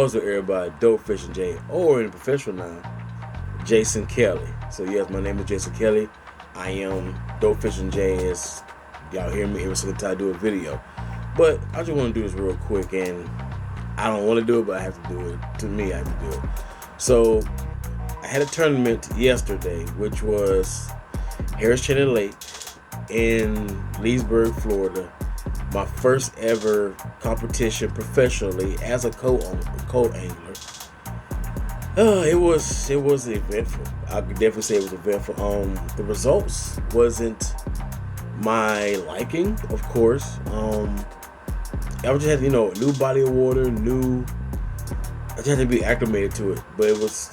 What's up, everybody? Dope Fishing J, or in the professional now, Jason Kelly. So yes, my name is Jason Kelly. I am Dope Fishing J, as y'all hear me every single time I do a video. But I just want to do this real quick, and I don't want to do it, but I have to do it. To me, I have to do it. So I had a tournament yesterday, which was Harris Channel Lake in Leesburg, Florida. My first ever competition professionally as a co-angler. It was eventful. I could definitely say it was eventful. The results wasn't my liking, of course. I just had, new body of water, I just had to be acclimated to it. But it was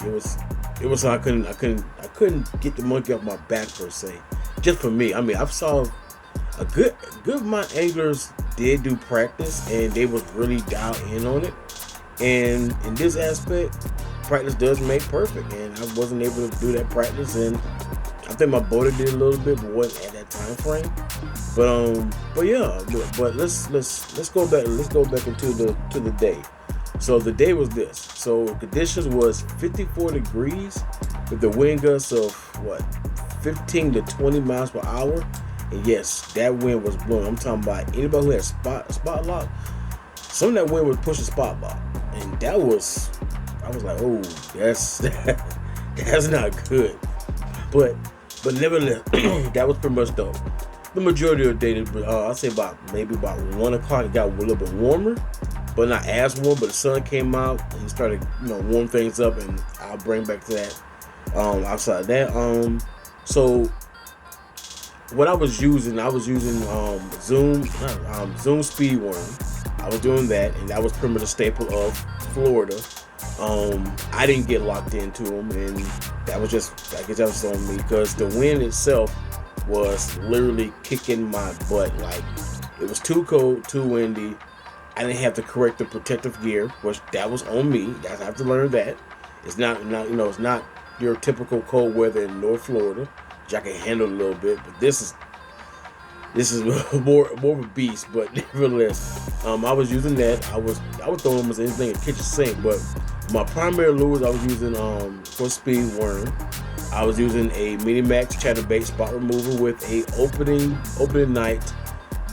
something I couldn't get the monkey off my back per se. Just for me. I mean, I saw a good amount of anglers did do practice, and they was really dialed in on it. And in this aspect, practice does make perfect, and I wasn't able to do that practice, and I think my boater did a little bit, but wasn't at that time frame. But yeah, but let's go back into the day. So the day was this. So conditions was 54 degrees with the wind gusts of 15 to 20 miles per hour. And yes, that wind was blowing. I'm talking about anybody who had spot lock. Some of that wind was pushing spot lock, and I was like, oh, that's not good. But nevertheless, that was pretty much dope. The majority of the day, I'd say about 1 o'clock, it got a little bit warmer, but not as warm. But the sun came out and it started, warm things up, and I'll bring back to that outside that. So what I was using Zoom Speedworm. I was doing that, and that was pretty much a staple of Florida. I didn't get locked into them, and that was just, I guess that was on me, because the wind itself was literally kicking my butt. Like, it was too cold, too windy. I didn't have to correct the protective gear, which that was on me. I have to learn that. It's not it's not your typical cold weather in North Florida, which I can handle a little bit, but this is more of a beast. But nevertheless, I was using that. I was throwing almost anything in the kitchen sink, but my primary lures I was using for speed worm. I was using a Mini Max chatterbait spot remover with a opening night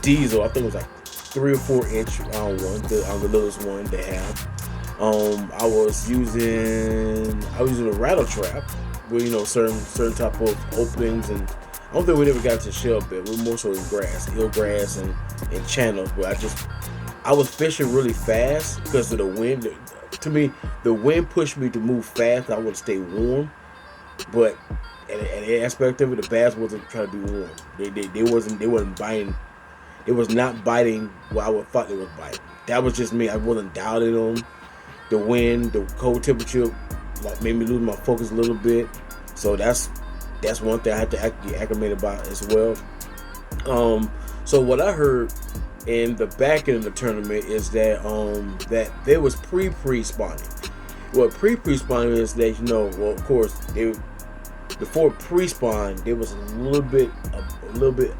diesel. I think it was like 3 or 4 inch one, the littlest one they have. I was using a rattle trap with certain type of openings, and I don't think we ever got to shell bit. We're more so in grass, eelgrass and channels. But I was fishing really fast because of the wind. To me, the wind pushed me to move fast. I want to stay warm, but at the aspect of it, the bass wasn't trying to be warm. They wasn't biting. It was not biting what I would thought it was biting. That was just me. I wasn't dialed in on the wind. The cold temperature made me lose my focus a little bit. So that's one thing I had to get acclimated about as well. So what I heard in the back end of the tournament is that that there was pre-spawning. What pre-spawning is that of course before pre-spawn there was a little bit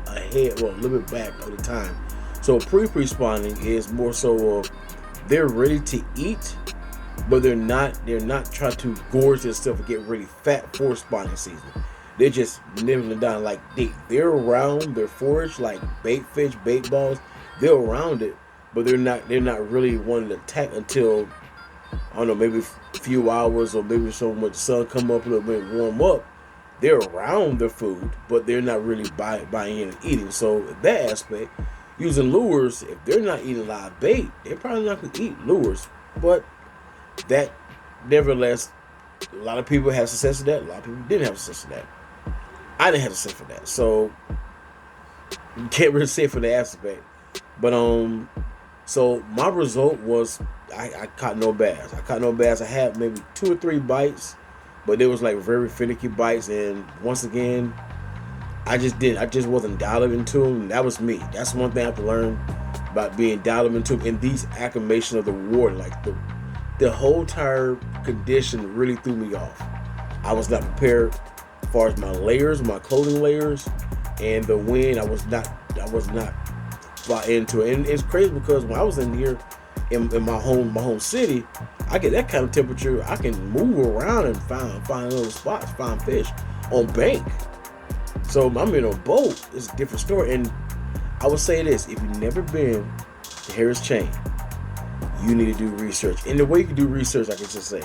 ahead, a little bit back of the time. So pre-spawning is more so they're ready to eat, but they're not trying to gorge themselves and get really fat for spawning season. They're just nibbling down, like they're around their forage, like bait fish, bait balls. They're around it, but they're not really wanting to attack until, I don't know, maybe a few hours, or maybe so when the sun come up a little bit, warm up. They're around their food, but they're not really buying in and eating. So in that aspect, using lures, if they're not eating live bait, they're probably not going to eat lures. But that, nevertheless, a lot of people have success with that. A lot of people didn't have success with that. I didn't have success with that. So you can't really say for the aspect. But so my result was I caught no bass. I had maybe 2 or 3 bites, but they was like very finicky bites. And once again, I just wasn't dialed into them. And that was me. That's one thing I have to learn about being dialed into them. And these acclimations of the water, like the whole entire condition really threw me off. I was not prepared as far as my layers, my clothing layers, and the wind. I was not into it. And it's crazy because when I was in here, in my home city, I get that kind of temperature. I can move around and find little spots, find fish on bank. So I'm in a boat. It's a different story. And I would say this: if you've never been to Harris Chain, you need to do research. And the way you can do research, I can just say,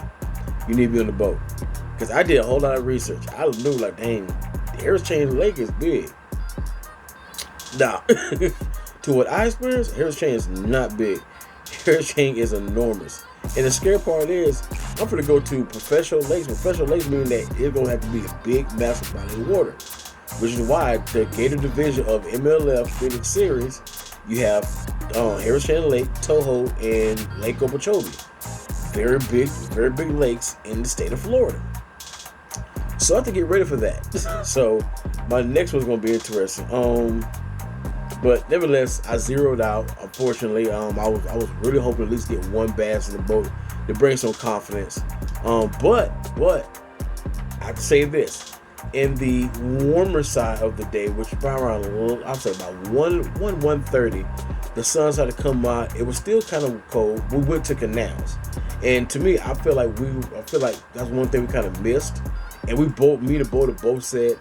you need to be on the boat. Because I did a whole lot of research. I knew, like, dang, the Harris Chain Lake is big. Nah, to what I experienced, Harris Chain is not big. Harris Chain is enormous. And the scary part is, I'm going to go to professional lakes. Professional lakes mean that it's going to have to be a big, massive body of water. Which is why the Gator division of MLF Pheonix series, you have Harris Chain Lake, Toho, and Lake Okeechobee. Very big lakes in the state of Florida. So I have to get ready for that. So my next one's going to be interesting. But nevertheless, I zeroed out. Unfortunately, I was really hoping to at least get one bass in the boat to bring some confidence. But I have to say this: in the warmer side of the day, which is probably around, I'll say about 1:30, the sun started to come out. It was still kind of cold. We went to canals, and to me, I feel like that's one thing we kind of missed. And me and the boater both said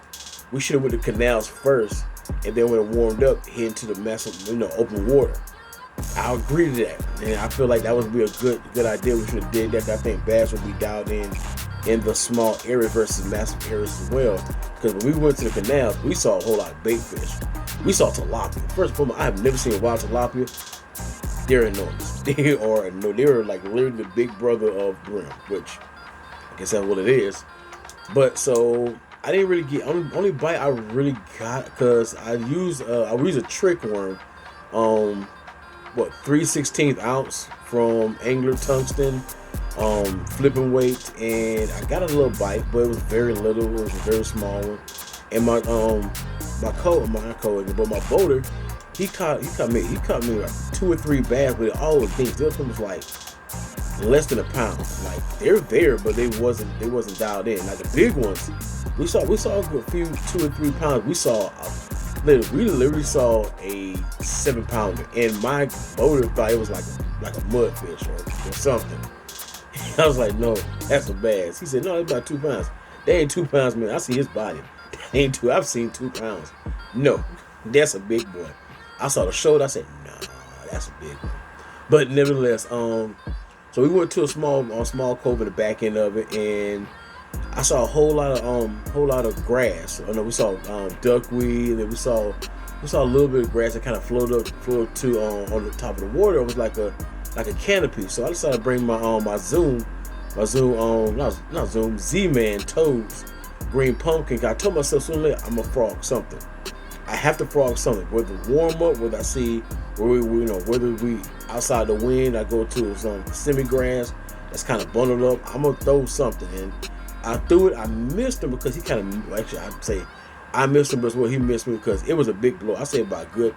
we should have went to canals first. And then when it warmed up, head into the massive, open water. I agree to that, and I feel like that would be a good idea. We should have did that. I think bass would be dialed in the small area versus massive areas as well. Because when we went to the canals, we saw a whole lot of bait fish. We saw tilapia. First of all, I have never seen a wild tilapia. They're enormous. They are like literally the big brother of brim, which I guess that's what it is. But so I didn't really get only bite I really got because I used a trick worm, 3/16 ounce from Angler Tungsten, flipping weight, and I got a little bite, but it was very little. It was a very small one. And my boater, he caught me like 2 or 3 bass, but all the things. The other one was like less than a pound. Like they're there, but they wasn't dialed in. Like the big ones, we saw a few 2 or 3 pounds. We literally saw a 7-pounder, and my boater thought it was like a mudfish or something. I was like, no, that's a bass. He said, no, it's about 2 pounds. They ain't 2 pounds, man. I see his body. That ain't 2. I've seen 2 pounds. No, that's a big boy. I saw the shoulder. I said, nah, that's a big one. But nevertheless, so we went to a small cove in the back end of it, and I saw a whole lot of grass. We saw duckweed, and we saw a little bit of grass that kind of floated to on the top of the water. It was like a canopy. So I decided to bring my Zoom Z-Man Toads green pumpkin. I told myself sooner or later I'm gonna frog something. I have to frog something. Whether warm up, whether I see whether we outside the wind, I go to some semi-grass that's kind of bundled up. I'm gonna throw something, and I threw it. I missed him because he kind of I'd say I missed him as well. He missed me because it was a big blow. I say about a good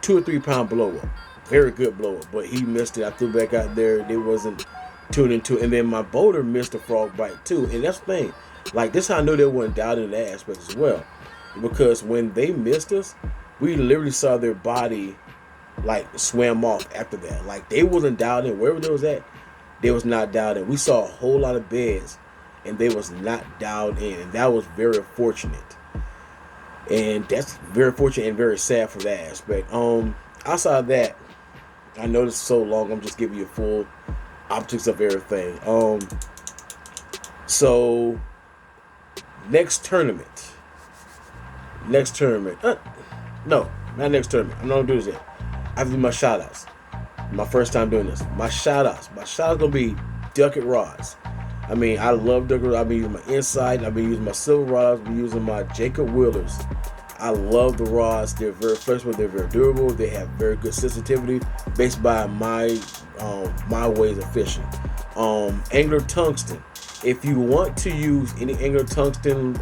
2 or 3 pound blow up, very good blow up. But he missed it. I threw back out there. It wasn't tuned into it. And then my boater missed a frog bite too. And that's the thing. Like this, how I knew they weren't dialed in that aspect as well. Because when they missed us, we literally saw their body like swam off after that. Like they wasn't dialed in. Wherever they was at, they was not dialed in. We saw a whole lot of beds, and they was not dialed in. And that was very fortunate. And that's very fortunate and very sad for that aspect. Outside of that, I know this is so long, I'm just giving you full optics of everything. So next tournament. No, not next tournament. I'm not gonna do this yet. I have to do my shout outs. My first time doing this. My shout outs gonna be Ducket rods. I mean, I love Ducket rods. I've been using my Insight. I've been using my silver rods. I've been using my Jacob Wheelers. I love the rods. They're very flexible. They're very durable. They have very good sensitivity based by my ways of fishing. Angler Tungsten. If you want to use any Angler Tungsten,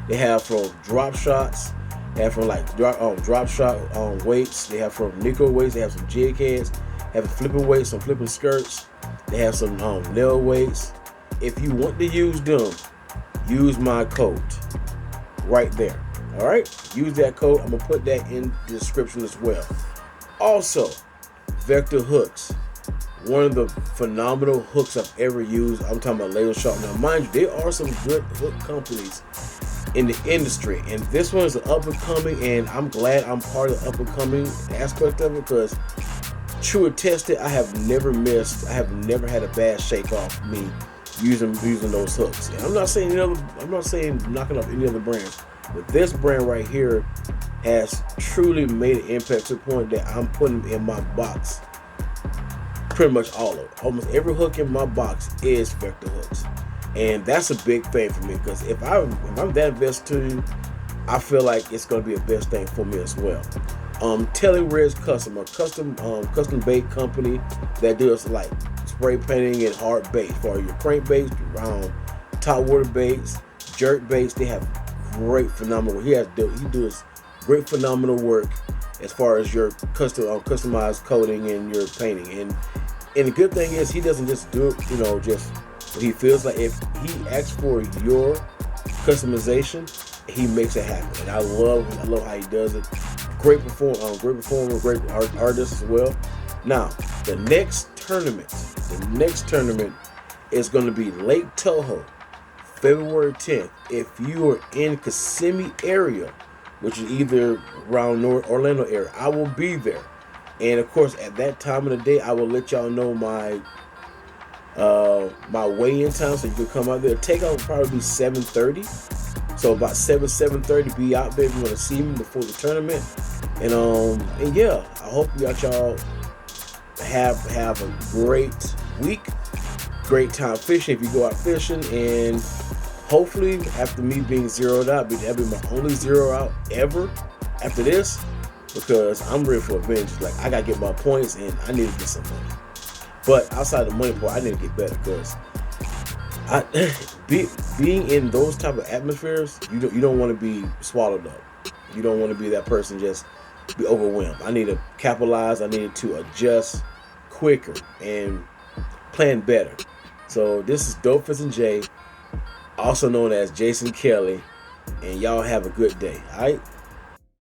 they have from drop shots. They have from like drop shot weights. They have from nickel weights. They have some jig heads. They have flipping weights, some flipping skirts. They have some nail weights. If you want to use them, use my code right there. All right, use that code. I'm gonna put that in the description as well. Also, Vector hooks. one of the phenomenal hooks I've ever used. I'm talking about Laser Shark. Now, mind you, there are some good hook companies in the industry, and this one is up and coming, and I'm glad I'm part of the up and coming aspect of it, because true attested, I have never missed. I have never had a bad shake off me using those hooks. And I'm not saying knocking off any other brands, but this brand right here has truly made an impact to the point that I'm putting in my box. Pretty much all of it. Almost every hook in my box is vector hooks, and that's a big thing for me, because if I'm that invested to you, I feel like it's going to be a best thing for me as well. Tellyred's custom bait company that does like spray painting and hard baits for your crankbaits, top water baits, jerk baits. They have great phenomenal. He does great phenomenal work as far as your customized coating and your painting. And the good thing is, he doesn't just do it, just what he feels like. If he asks for your customization, he makes it happen. And I love how he does it. Great performer, great artist as well. Now, the next tournament is going to be Lake Tahoe, February 10th. If you are in Kissimmee area, which is either around North Orlando area, I will be there. And of course, at that time of the day, I will let y'all know my weigh-in time, so you can come out there. Takeout will probably be 7:30. So about 7:30, be out there if you want to see me before the tournament. And yeah, I hope y'all have a great week, great time fishing if you go out fishing, and hopefully after me being zeroed out, that'll be my only zero out ever after this, because I'm ready for revenge. Like, I gotta get my points, and I need to get some money. But outside the money part, I need to get better, because being in those type of atmospheres, you don't want to be swallowed up. You don't want to be that person just be overwhelmed. I need to capitalize. I need to adjust quicker and plan better. So this is Dopefish and Jay, also known as Jason Kelly, and y'all have a good day. All right.